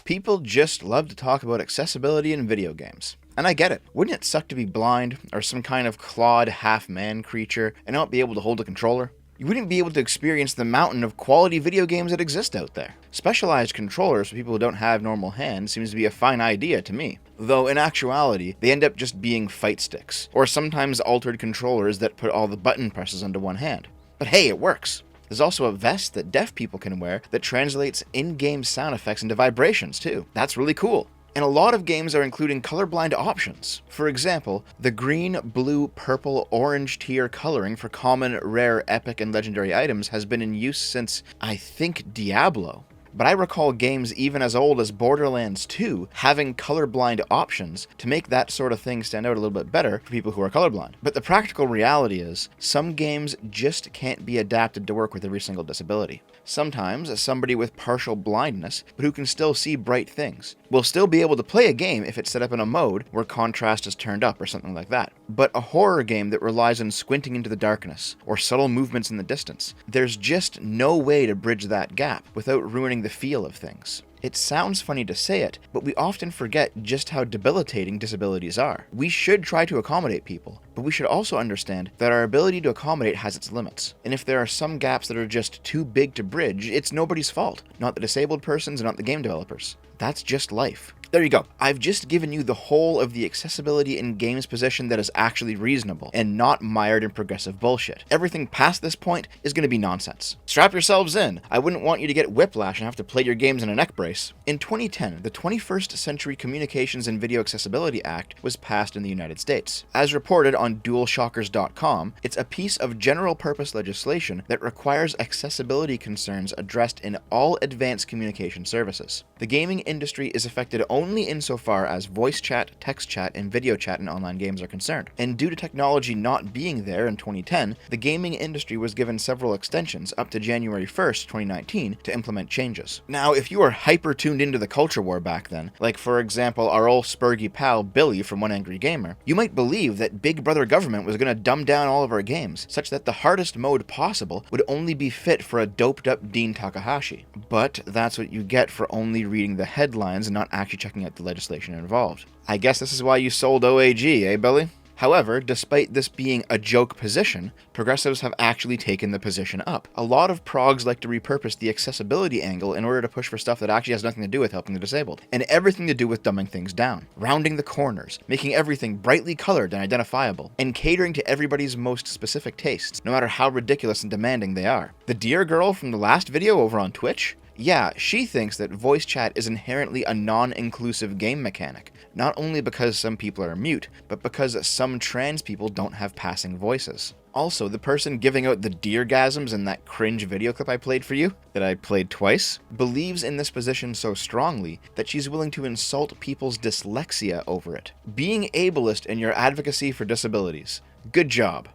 People just love to talk about accessibility in video games. And I get it. Wouldn't it suck to be blind, or some kind of clawed half-man creature, and not be able to hold a controller? You wouldn't be able to experience the mountain of quality video games that exist out there. Specialized controllers for people who don't have normal hands seems to be a fine idea to me. Though in actuality, they end up just being fight sticks, or sometimes altered controllers that put all the button presses onto one hand. But hey, it works. There's also a vest that deaf people can wear that translates in-game sound effects into vibrations too. That's really cool. And a lot of games are including colorblind options. For example, the green, blue, purple, orange tier coloring for common, rare, epic, and legendary items has been in use since, I think, Diablo. But I recall games even as old as Borderlands 2 having colorblind options to make that sort of thing stand out a little bit better for people who are colorblind. But the practical reality is, some games just can't be adapted to work with every single disability. Sometimes somebody with partial blindness, but who can still see bright things, will still be able to play a game if it's set up in a mode where contrast is turned up or something like that. But a horror game that relies on squinting into the darkness, or subtle movements in the distance, there's just no way to bridge that gap without ruining the feel of things. It sounds funny to say it, but we often forget just how debilitating disabilities are. We should try to accommodate people, but we should also understand that our ability to accommodate has its limits. And if there are some gaps that are just too big to bridge, it's nobody's fault. Not the disabled person's and not the game developers. That's just life. There you go. I've just given you the whole of the accessibility in games position that is actually reasonable, and not mired in progressive bullshit. Everything past this point is going to be nonsense. Strap yourselves in. I wouldn't want you to get whiplash and have to play your games in a neck brace. In 2010, the 21st Century Communications and Video Accessibility Act was passed in the United States. As reported on DualShockers.com, it's a piece of general-purpose legislation that requires accessibility concerns addressed in all advanced communication services. The gaming industry is affected only insofar as voice chat, text chat, and video chat in online games are concerned. And due to technology not being there in 2010, the gaming industry was given several extensions up to January 1st, 2019 to implement changes. Now, if you were hyper tuned into the culture war back then, like for example our old spurgy pal Billy from One Angry Gamer, you might believe that Big Brother government was going to dumb down all of our games, such that the hardest mode possible would only be fit for a doped up Dean Takahashi. But that's what you get for only reading the headlines and not actually checking out the legislation involved. I guess this is why you sold OAG, eh, Billy? However, despite this being a joke position, progressives have actually taken the position up. A lot of progs like to repurpose the accessibility angle in order to push for stuff that actually has nothing to do with helping the disabled, and everything to do with dumbing things down, rounding the corners, making everything brightly colored and identifiable, and catering to everybody's most specific tastes, no matter how ridiculous and demanding they are. The dear girl from the last video over on Twitch? Yeah, she thinks that voice chat is inherently a non-inclusive game mechanic, not only because some people are mute, but because some trans people don't have passing voices. Also, the person giving out the deargasms in that cringe video clip I played for you, that I played twice, believes in this position so strongly that she's willing to insult people's dyslexia over it. Being ableist in your advocacy for disabilities. Good job.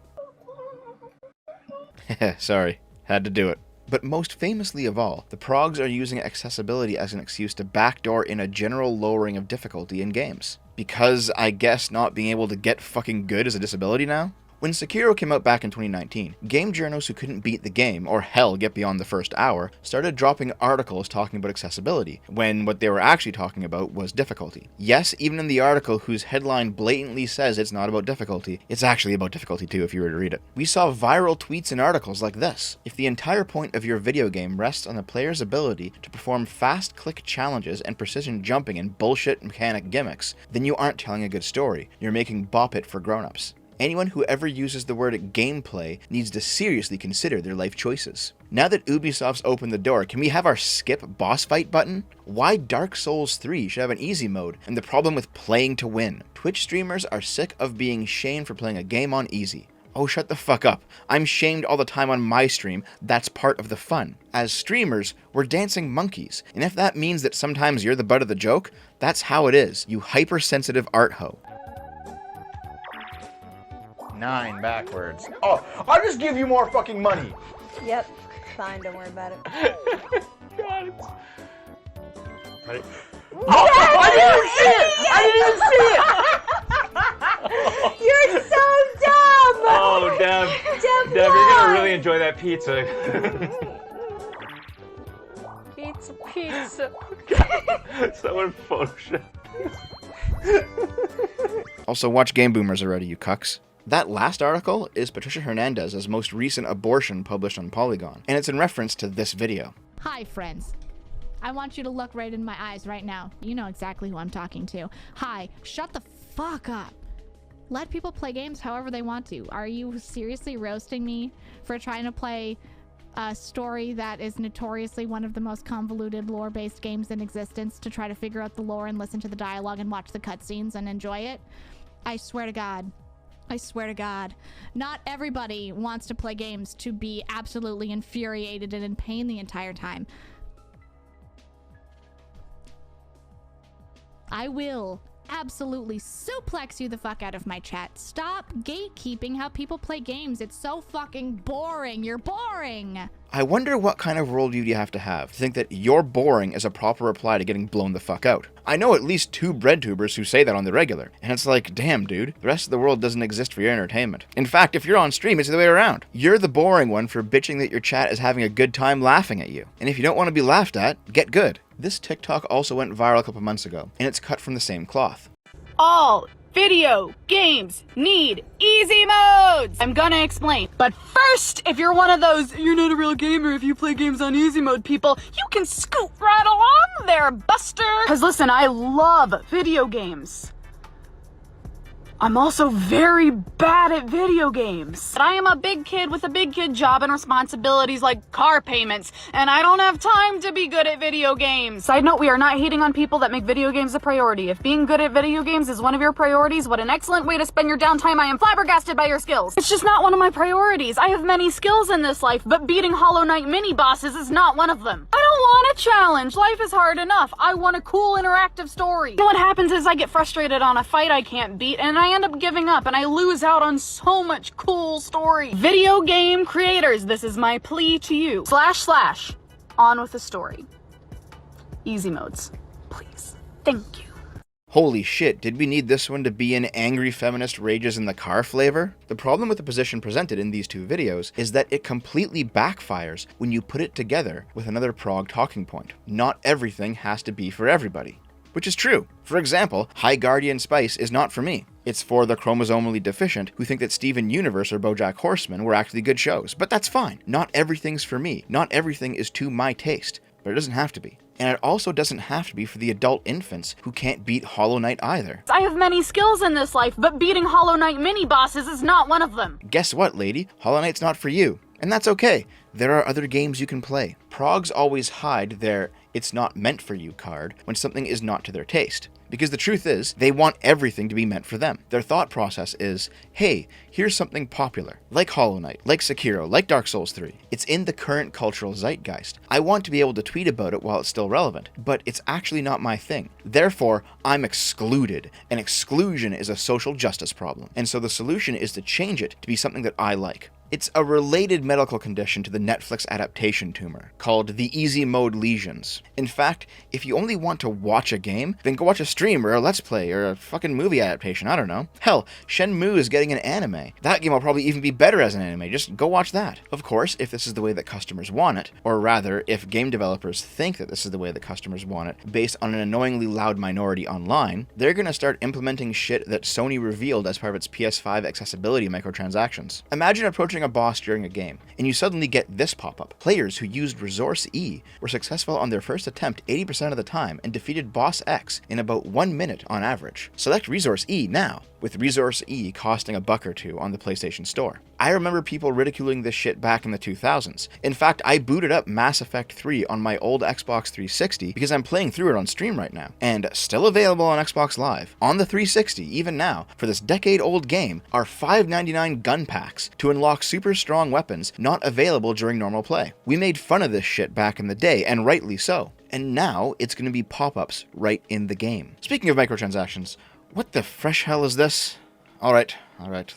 Sorry, had to do it. But most famously of all, the progs are using accessibility as an excuse to backdoor in a general lowering of difficulty in games. Because, I guess, not being able to get fucking good is a disability now? When Sekiro came out back in 2019, game journos who couldn't beat the game, or hell, get beyond the first hour, started dropping articles talking about accessibility, when what they were actually talking about was difficulty. Yes, even in the article whose headline blatantly says it's not about difficulty, it's actually about difficulty too if you were to read it. We saw viral tweets and articles like this. If the entire point of your video game rests on the player's ability to perform fast click challenges and precision jumping and bullshit mechanic gimmicks, then you aren't telling a good story, you're making bop it for grown-ups. Anyone who ever uses the word gameplay needs to seriously consider their life choices. Now that Ubisoft's opened the door, can we have our skip boss fight button? Why Dark Souls 3 should have an easy mode, and the problem with playing to win? Twitch streamers are sick of being shamed for playing a game on easy. Oh, shut the fuck up. I'm shamed all the time on my stream. That's part of the fun. As streamers, we're dancing monkeys, and if that means that sometimes you're the butt of the joke, that's how it is, you hypersensitive art hoe. 9 backwards. Oh, I'll just give you more fucking money. Yep, fine, don't worry about it. God. Ready? Oh, I didn't even see it! You're so dumb! Oh, Deb. Deb, you're gonna really enjoy that pizza. Pizza, Please. Someone Photoshop. Also, watch Game Boomers already, you cucks. That last article is Patricia Hernandez's most recent abortion published on Polygon, and it's in reference to this video. Hi, friends. I want you to look right in my eyes right now. You know exactly who I'm talking to. Hi, shut the fuck up. Let people play games however they want to. Are you seriously roasting me for trying to play a story that is notoriously one of the most convoluted lore-based games in existence to try to figure out the lore and listen to the dialogue and watch the cutscenes and enjoy it? I swear to God. I swear to God. Not everybody wants to play games to be absolutely infuriated and in pain the entire time. I will absolutely suplex you the fuck out of my chat. Stop gatekeeping how people play games. It's so fucking boring. You're boring. I wonder what kind of worldview you have to think that you're boring is a proper reply to getting blown the fuck out. I know at least 2 breadtubers who say that on the regular, and it's like, damn dude, the rest of the world doesn't exist for your entertainment. In fact, if you're on stream, it's the way around. You're the boring one for bitching that your chat is having a good time laughing at you. And if you don't want to be laughed at, get good. This TikTok also went viral a couple months ago, and it's cut from the same cloth. All video games need easy modes. I'm gonna explain. But first, if you're one of those, you're not a real gamer if you play games on easy mode people, you can scoot right along there, Buster. Cause listen, I love video games. I'm also very bad at video games. But I am a big kid with a big kid job and responsibilities like car payments, and I don't have time to be good at video games. Side note, we are not hating on people that make video games a priority. If being good at video games is one of your priorities, what an excellent way to spend your downtime. I am flabbergasted by your skills. It's just not one of my priorities. I have many skills in this life, but beating Hollow Knight mini bosses is not one of them. I don't want a challenge. Life is hard enough. I want a cool interactive story. You know what happens is I get frustrated on a fight I can't beat, and I end up giving up and I lose out on so much cool story. Video game creators, this is my plea to you. / on with the story. Easy modes, please. Thank you. Holy shit, did we need this one to be an angry feminist rages in the car flavor? The problem with the position presented in these 2 videos is that it completely backfires when you put it together with another prog talking point. Not everything has to be for everybody. Which is true. For example, High Guardian Spice is not for me. It's for the chromosomally deficient who think that Steven Universe or BoJack Horseman were actually good shows. But that's fine. Not everything's for me. Not everything is to my taste. But it doesn't have to be. And it also doesn't have to be for the adult infants who can't beat Hollow Knight either. I have many skills in this life, but beating Hollow Knight mini bosses is not one of them. Guess what, lady? Hollow Knight's not for you. And that's okay. There are other games you can play. Progs always hide their "it's not meant for you" card when something is not to their taste. Because the truth is, they want everything to be meant for them. Their thought process is, hey, here's something popular, like Hollow Knight, like Sekiro, like Dark Souls 3. It's in the current cultural zeitgeist. I want to be able to tweet about it while it's still relevant, but it's actually not my thing. Therefore, I'm excluded, and exclusion is a social justice problem. And so the solution is to change it to be something that I like. It's a related medical condition to the Netflix adaptation tumor, called the easy mode lesions. In fact, if you only want to watch a game, then go watch a stream or a let's play or a fucking movie adaptation, I don't know. Hell, Shenmue is getting an anime. That game will probably even be better as an anime, just go watch that. Of course, if this is the way that customers want it, or rather, if game developers think that this is the way that customers want it, based on an annoyingly loud minority online, they're gonna start implementing shit that Sony revealed as part of its PS5 accessibility microtransactions. Imagine approaching a boss during a game, and you suddenly get this pop-up. Players who used Resource E were successful on their first attempt 80% of the time and defeated Boss X in about 1 minute on average. Select Resource E now, with Resource E costing $1 or $2 on the PlayStation Store. I remember people ridiculing this shit back in the 2000s. In fact, I booted up Mass Effect 3 on my old Xbox 360 because I'm playing through it on stream right now. And still available on Xbox Live, on the 360, even now, for this decade-old game, are $5.99 gun packs to unlock super strong weapons not available during normal play. We made fun of this shit back in the day, and rightly so. And now, it's going to be pop-ups right in the game. Speaking of microtransactions, what the fresh hell is this? Alright,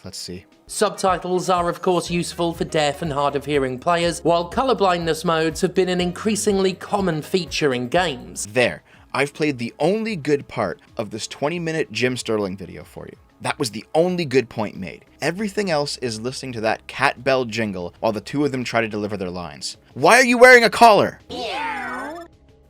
let's see. Subtitles are of course useful for deaf and hard of hearing players, while colorblindness modes have been an increasingly common feature in games. There, I've played the only good part of this 20-minute Jim Sterling video for you. That was the only good point made. Everything else is listening to that cat bell jingle while the 2 of them try to deliver their lines. Why are you wearing a collar?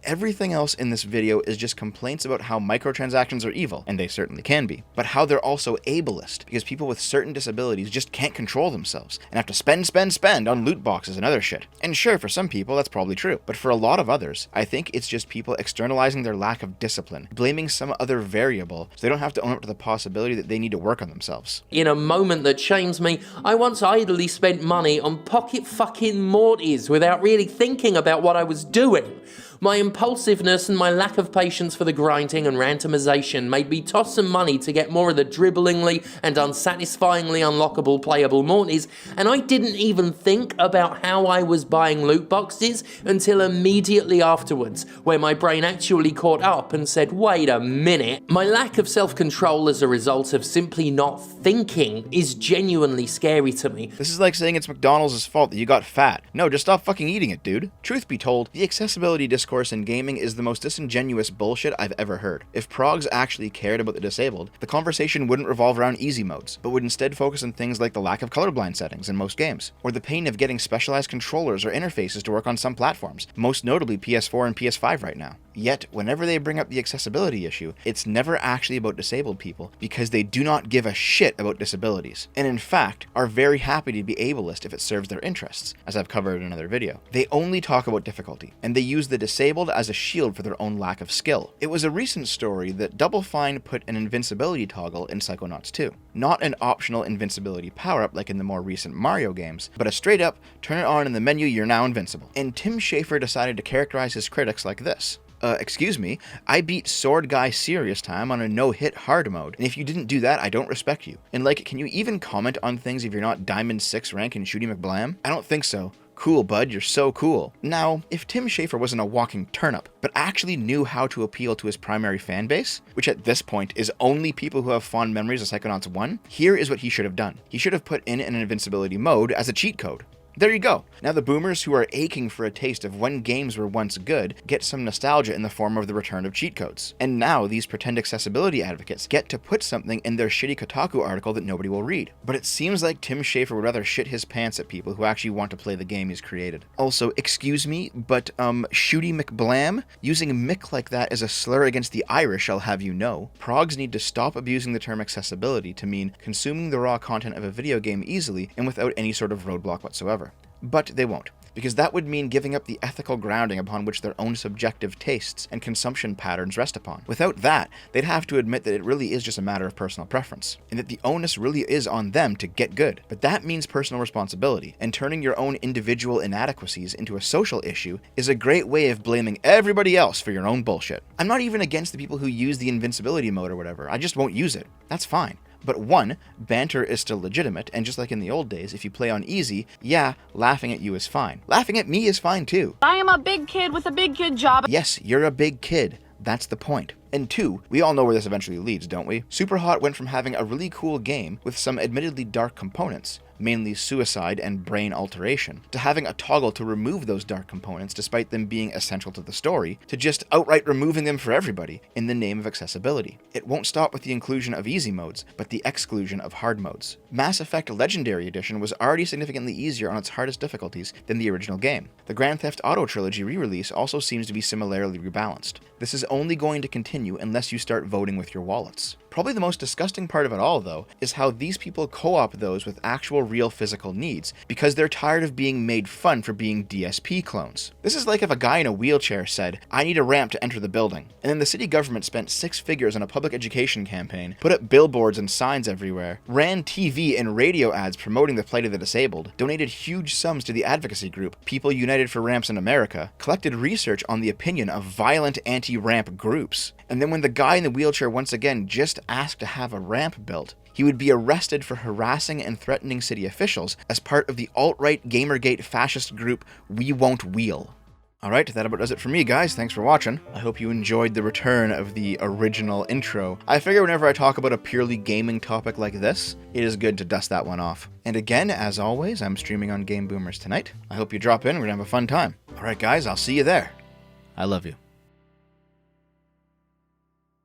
Everything else in this video is just complaints about how microtransactions are evil, and they certainly can be, but how they're also ableist, because people with certain disabilities just can't control themselves, and have to spend on loot boxes and other shit. And sure, for some people that's probably true, but for a lot of others, I think it's just people externalizing their lack of discipline, blaming some other variable, so they don't have to own up to the possibility that they need to work on themselves. In a moment that shames me, I once idly spent money on pocket fucking Mortys without really thinking about what I was doing. My impulsiveness and my lack of patience for the grinding and randomization made me toss some money to get more of the dribblingly and unsatisfyingly unlockable playable Mortys, and I didn't even think about how I was buying loot boxes until immediately afterwards, where my brain actually caught up and said, wait a minute. My lack of self-control as a result of simply not thinking is genuinely scary to me. This is like saying it's McDonald's fault that you got fat. No, just stop fucking eating it, dude. Truth be told, the accessibility discourse in gaming is the most disingenuous bullshit I've ever heard. If Progs actually cared about the disabled, the conversation wouldn't revolve around easy modes, but would instead focus on things like the lack of colorblind settings in most games, or the pain of getting specialized controllers or interfaces to work on some platforms, most notably PS4 and PS5 right now. Yet, whenever they bring up the accessibility issue, it's never actually about disabled people, because they do not give a shit about disabilities, and in fact, are very happy to be ableist if it serves their interests, as I've covered in another video. They only talk about difficulty, and they use the disabled as a shield for their own lack of skill. It was a recent story that Double Fine put an invincibility toggle in Psychonauts 2. Not an optional invincibility power-up like in the more recent Mario games, but a straight up, turn it on in the menu, you're now invincible. And Tim Schafer decided to characterize his critics like this. Excuse me, I beat Sword Guy Serious Time on a no-hit hard mode, and if you didn't do that, I don't respect you. And like, can you even comment on things if you're not Diamond 6 rank in Shooty McBlam? I don't think so. Cool, bud, you're so cool. Now, if Tim Schafer wasn't a walking turnip, but actually knew how to appeal to his primary fan base, which at this point is only people who have fond memories of Psychonauts 1, here is what he should have done. He should have put in an invincibility mode as a cheat code. There you go. Now the boomers who are aching for a taste of when games were once good get some nostalgia in the form of the return of cheat codes. And now these pretend accessibility advocates get to put something in their shitty Kotaku article that nobody will read. But it seems like Tim Schafer would rather shit his pants at people who actually want to play the game he's created. Also, excuse me, but Shooty McBlam? Using Mick like that is a slur against the Irish, I'll have you know. Progs need to stop abusing the term accessibility to mean consuming the raw content of a video game easily and without any sort of roadblock whatsoever. But they won't, because that would mean giving up the ethical grounding upon which their own subjective tastes and consumption patterns rest upon. Without that, they'd have to admit that it really is just a matter of personal preference, and that the onus really is on them to get good. But that means personal responsibility, and turning your own individual inadequacies into a social issue is a great way of blaming everybody else for your own bullshit. I'm not even against the people who use the invincibility mode or whatever, I just won't use it. That's fine. But one, banter is still legitimate, and just like in the old days, if you play on easy, yeah, laughing at you is fine. Laughing at me is fine too. I am a big kid with a big kid job. Yes, you're a big kid. That's the point. And two, we all know where this eventually leads, don't we? Superhot went from having a really cool game with some admittedly dark components, mainly suicide and brain alteration, to having a toggle to remove those dark components despite them being essential to the story, to just outright removing them for everybody in the name of accessibility. It won't stop with the inclusion of easy modes, but the exclusion of hard modes. Mass Effect Legendary Edition was already significantly easier on its hardest difficulties than the original game. The Grand Theft Auto Trilogy re-release also seems to be similarly rebalanced. This is only going to continue unless you start voting with your wallets. Probably the most disgusting part of it all, though, is how these people co-opt those with actual real physical needs because they're tired of being made fun for being DSP clones. This is like if a guy in a wheelchair said, I need a ramp to enter the building, and then the city government spent 6 figures on a public education campaign, put up billboards and signs everywhere, ran TV and radio ads promoting the plight of the disabled, donated huge sums to the advocacy group People United for Ramps in America, collected research on the opinion of violent anti-ramp groups, and then when the guy in the wheelchair once again just asked to have a ramp built, he would be arrested for harassing and threatening city officials as part of the alt-right Gamergate fascist group We Won't Wheel. Alright, that about does it for me, guys. Thanks for watching. I hope you enjoyed the return of the original intro. I figure whenever I talk about a purely gaming topic like this, it is good to dust that one off. And again, as always, I'm streaming on Game Boomers tonight. I hope you drop in, we're gonna have a fun time. Alright guys, I'll see you there. I love you.